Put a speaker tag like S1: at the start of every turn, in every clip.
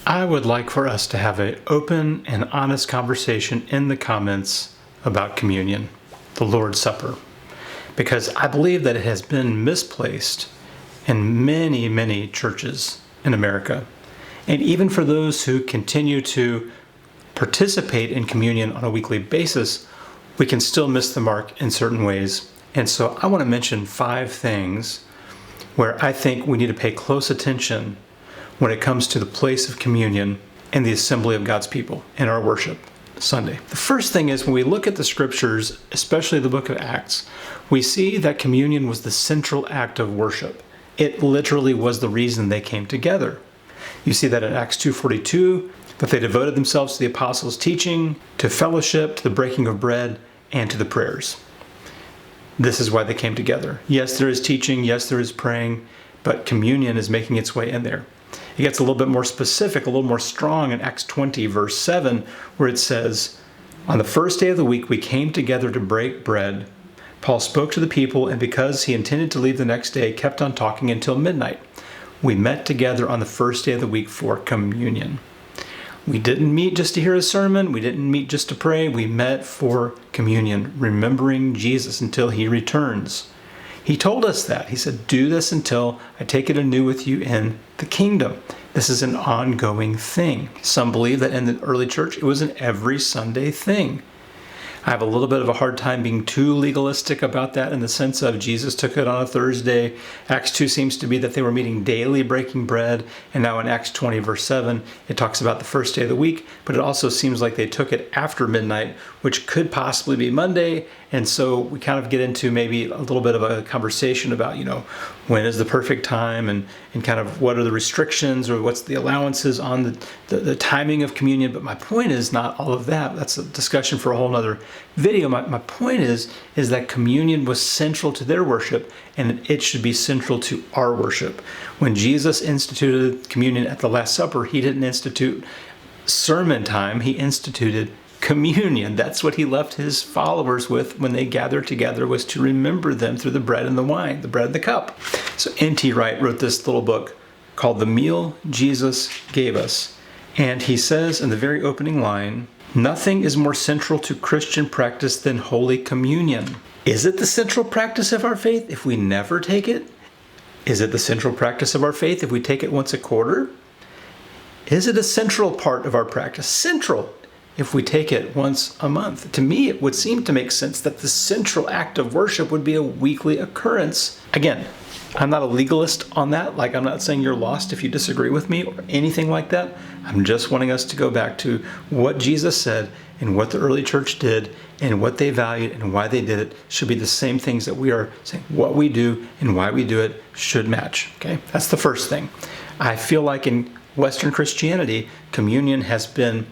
S1: I would like for us to have an open and honest conversation in the comments about communion, the Lord's Supper, because I believe that it has been misplaced in many, many churches in America. And even for those who continue to participate in communion on a weekly basis, we can still miss the mark in certain ways. And so I want to mention 5 things where I think we need to pay close attention when it comes to the place of communion and the assembly of God's people in our worship Sunday. The first thing is when we look at the scriptures, especially the book of Acts, we see that communion was the central act of worship. It literally was the reason they came together. You see that in Acts 2:42, that they devoted themselves to the apostles' teaching, to fellowship, to the breaking of bread, and to the prayers. This is why they came together. Yes, there is teaching. Yes, there is praying, but communion is making its way in there. It gets a little bit more specific, a little more strong in Acts 20, verse 7, where it says, "On the first day of the week, we came together to break bread. Paul spoke to the people, and because he intended to leave the next day, kept on talking until midnight. We met together on the first day of the week for communion." We didn't meet just to hear a sermon. We didn't meet just to pray. We met for communion, remembering Jesus until he returns. He told us that. He said, "Do this until I take it anew with you in the kingdom." This is an ongoing thing. Some believe that in the early church, it was an every Sunday thing. I have a little bit of a hard time being too legalistic about that in the sense of Jesus took it on a Thursday. Acts 2 seems to be that they were meeting daily breaking bread. And now in Acts 20 verse 7, it talks about the first day of the week. But it also seems like they took it after midnight, which could possibly be Monday. And so we kind of get into maybe a little bit of a conversation about, when is the perfect time and kind of what are the restrictions or what's the allowances on the timing of communion. But my point is not all of that. That's a discussion for a whole nother video. My point is that communion was central to their worship, and it should be central to our worship. When Jesus instituted communion at the Last Supper, he didn't institute sermon time. He instituted communion. That's what he left his followers with when they gathered together, was to remember them through the bread and the wine, the bread and the cup. So N.T. Wright wrote this little book called The Meal Jesus Gave Us. And he says in the very opening line, "Nothing is more central to Christian practice than Holy Communion." Is it the central practice of our faith if we never take it? Is it the central practice of our faith if we take it once a quarter? Is it a central part of our practice? Central if we take it once a month. To me, it would seem to make sense that the central act of worship would be a weekly occurrence. Again, I'm not a legalist on that. I'm not saying you're lost if you disagree with me or anything like that. I'm just wanting us to go back to what Jesus said and what the early church did and what they valued and why they did it should be the same things that we are saying. What we do and why we do it should match. Okay, that's the first thing. I feel like in Western Christianity, communion has been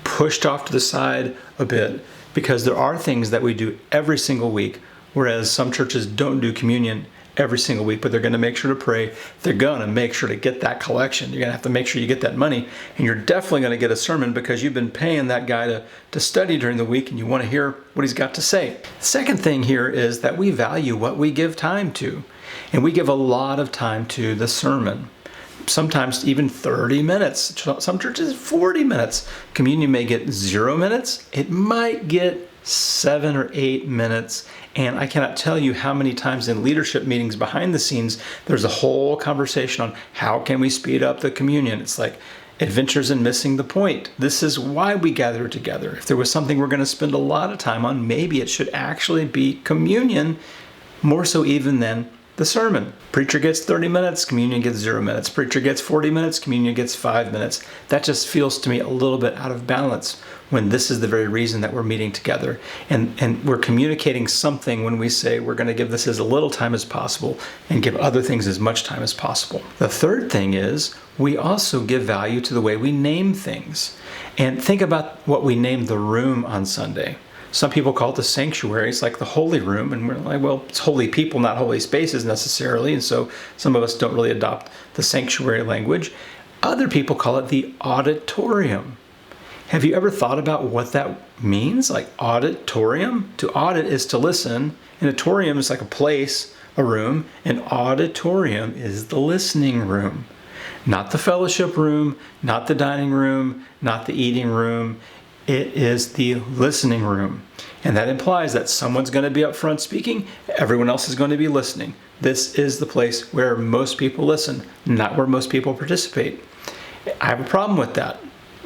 S1: pushed off to the side a bit because there are things that we do every single week, whereas some churches don't do communion every single week, but they're going to make sure to pray. They're going to make sure to get that collection. You're going to have to make sure you get that money, and you're definitely going to get a sermon because you've been paying that guy to study during the week, and you want to hear what he's got to say. The second thing here is that we value what we give time to, and we give a lot of time to the sermon. Sometimes even 30 minutes. Some churches, 40 minutes. Communion may get 0 minutes. It might get 7 or 8 minutes. And I cannot tell you how many times in leadership meetings behind the scenes, there's a whole conversation on how can we speed up the communion. It's like adventures in missing the point. This is why we gather together. If there was something we're going to spend a lot of time on, maybe it should actually be communion, more so even than the sermon. Preacher gets 30 minutes, communion gets 0 minutes. Preacher gets 40 minutes, communion gets 5 minutes. That just feels to me a little bit out of balance when this is the very reason that we're meeting together. And we're communicating something when we say we're going to give this as little time as possible and give other things as much time as possible. The third thing is we also give value to the way we name things. And think about what we named the room on Sunday. Some people call it the sanctuary. It's like the holy room. And we're like, well, it's holy people, not holy spaces necessarily. And so some of us don't really adopt the sanctuary language. Other people call it the auditorium. Have you ever thought about what that means? Like auditorium? To audit is to listen. An auditorium is like a place, a room. An auditorium is the listening room. Not the fellowship room, not the dining room, not the eating room. It is the listening room. And that implies that someone's going to be up front speaking, everyone else is going to be listening. This is the place where most people listen, not where most people participate. I have a problem with that.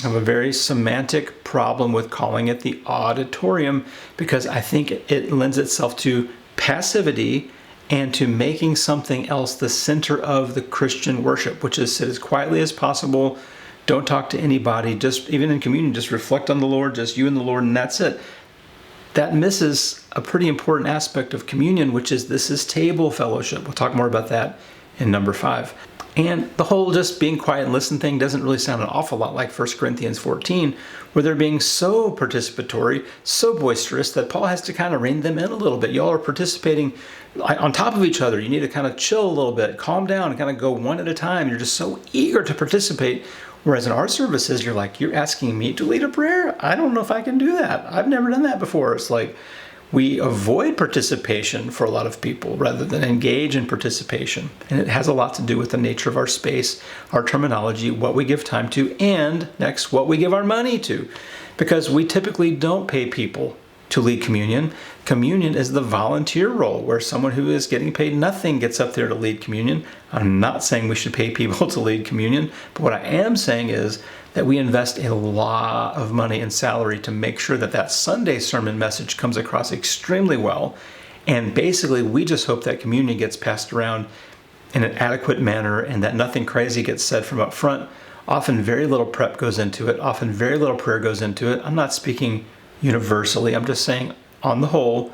S1: I have a very semantic problem with calling it the auditorium because I think it lends itself to passivity and to making something else the center of the Christian worship, which is sit as quietly as possible, don't talk to anybody, just even in communion, just reflect on the Lord, just you and the Lord, and that's it. That misses a pretty important aspect of communion, which is this is table fellowship. We'll talk more about that in number 5. And the whole just being quiet and listen thing doesn't really sound an awful lot like 1 Corinthians 14, where they're being so participatory, so boisterous that Paul has to kind of rein them in a little bit. Y'all are participating on top of each other. You need to kind of chill a little bit, calm down, and kind of go one at a time. You're just so eager to participate. Whereas in our services, you're like, you're asking me to lead a prayer? I don't know if I can do that. I've never done that before. It's like we avoid participation for a lot of people rather than engage in participation. And it has a lot to do with the nature of our space, our terminology, what we give time to, and next, what we give our money to. Because we typically don't pay people to lead communion. Communion is the volunteer role where someone who is getting paid nothing gets up there to lead communion. I'm not saying we should pay people to lead communion, but what I am saying is that we invest a lot of money and salary to make sure that that Sunday sermon message comes across extremely well. And basically, we just hope that communion gets passed around in an adequate manner and that nothing crazy gets said from up front. Often very little prep goes into it. Often very little prayer goes into it. I'm not speaking universally. I'm just saying, on the whole,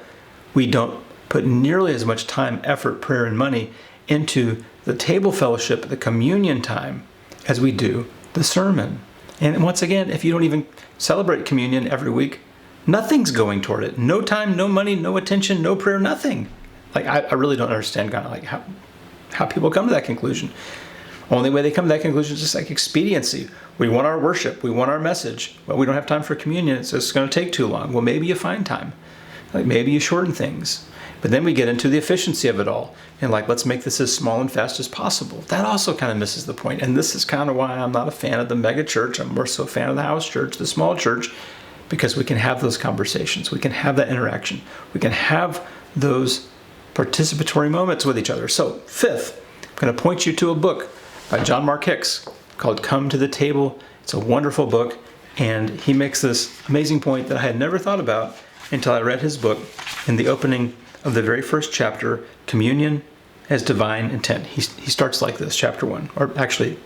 S1: we don't put nearly as much time, effort, prayer, and money into the table fellowship, the communion time, as we do the sermon. And once again, if you don't even celebrate communion every week, nothing's going toward it. No time, no money, no attention, no prayer, nothing. Like, I really don't understand kind of like how people come to that conclusion. Only way they come to that conclusion is just like expediency. We want our worship. We want our message. But we don't have time for communion. It's just going to take too long. Well, maybe you find time. Like maybe you shorten things. But then we get into the efficiency of it all. And like, let's make this as small and fast as possible. That also kind of misses the point. And this is kind of why I'm not a fan of the mega church. I'm more so a fan of the house church, the small church, because we can have those conversations. We can have that interaction. We can have those participatory moments with each other. So 5th, I'm going to point you to a book by John Mark Hicks called Come to the Table. It's a wonderful book, and he makes this amazing point that I had never thought about until I read his book in the opening of the very first chapter, Communion as Divine Intent. He starts like this, chapter 1, or actually,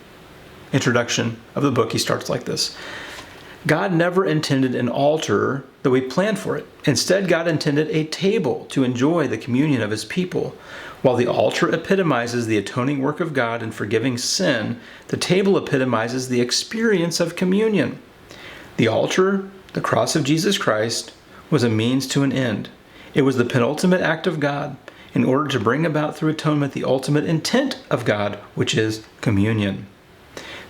S1: introduction of the book, he starts like this. God never intended an altar that we planned for it. Instead, God intended a table to enjoy the communion of his people. While the altar epitomizes the atoning work of God in forgiving sin, the table epitomizes the experience of communion. The altar, the cross of Jesus Christ, was a means to an end. It was the penultimate act of God in order to bring about through atonement the ultimate intent of God, which is communion.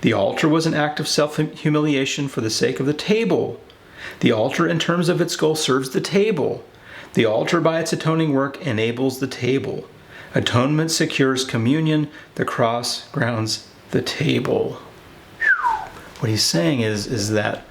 S1: The altar was an act of self-humiliation for the sake of the table. The altar, in terms of its goal, serves the table. The altar, by its atoning work, enables the table. Atonement secures communion. The cross grounds the table. What he's saying is that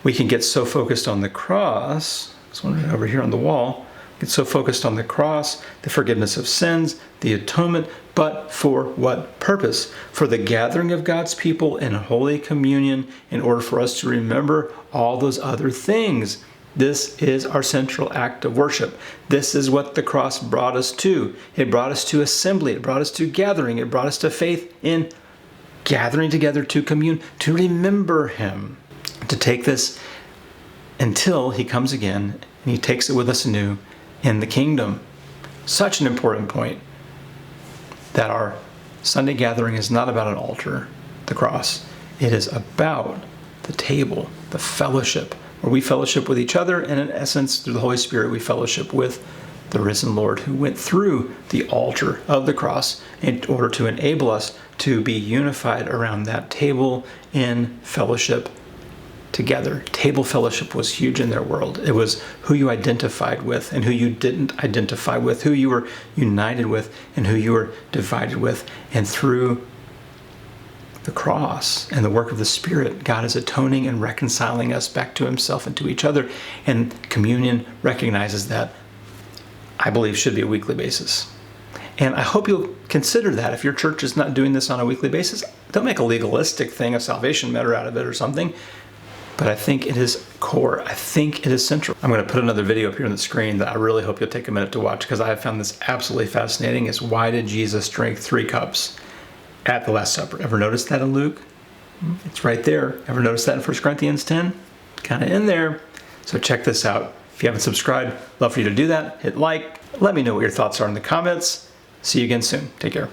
S1: we can get so focused on the cross. There's one right over here on the wall. Get so focused on the cross, the forgiveness of sins, the atonement, but for what purpose? For the gathering of God's people in Holy Communion in order for us to remember all those other things. This is our central act of worship. This is what the cross brought us to. It brought us to assembly. It brought us to gathering. It brought us to faith in gathering together to commune, to remember him, to take this until he comes again and he takes it with us anew in the kingdom. Such an important point that our Sunday gathering is not about an altar, the cross. It is about the table, the fellowship, where we fellowship with each other, and in essence, through the Holy Spirit, we fellowship with the risen Lord who went through the altar of the cross in order to enable us to be unified around that table in fellowship together. Table fellowship was huge in their world. It was who you identified with and who you didn't identify with, who you were united with and who you were divided with. And through the cross and the work of the Spirit, God is atoning and reconciling us back to himself and to each other. And communion recognizes that, I believe, should be a weekly basis. And I hope you'll consider that. If your church is not doing this on a weekly basis, don't make a legalistic thing, a salvation matter out of it or something. But I think it is core. I think it is central. I'm going to put another video up here on the screen that I really hope you'll take a minute to watch, because I have found this absolutely fascinating. Is why did Jesus drink 3 cups at the Last Supper? Ever notice that in Luke? It's right there. Ever notice that in 1 Corinthians 10? Kind of in there. So check this out. If you haven't subscribed, love for you to do that. Hit like. Let me know what your thoughts are in the comments. See you again soon. Take care.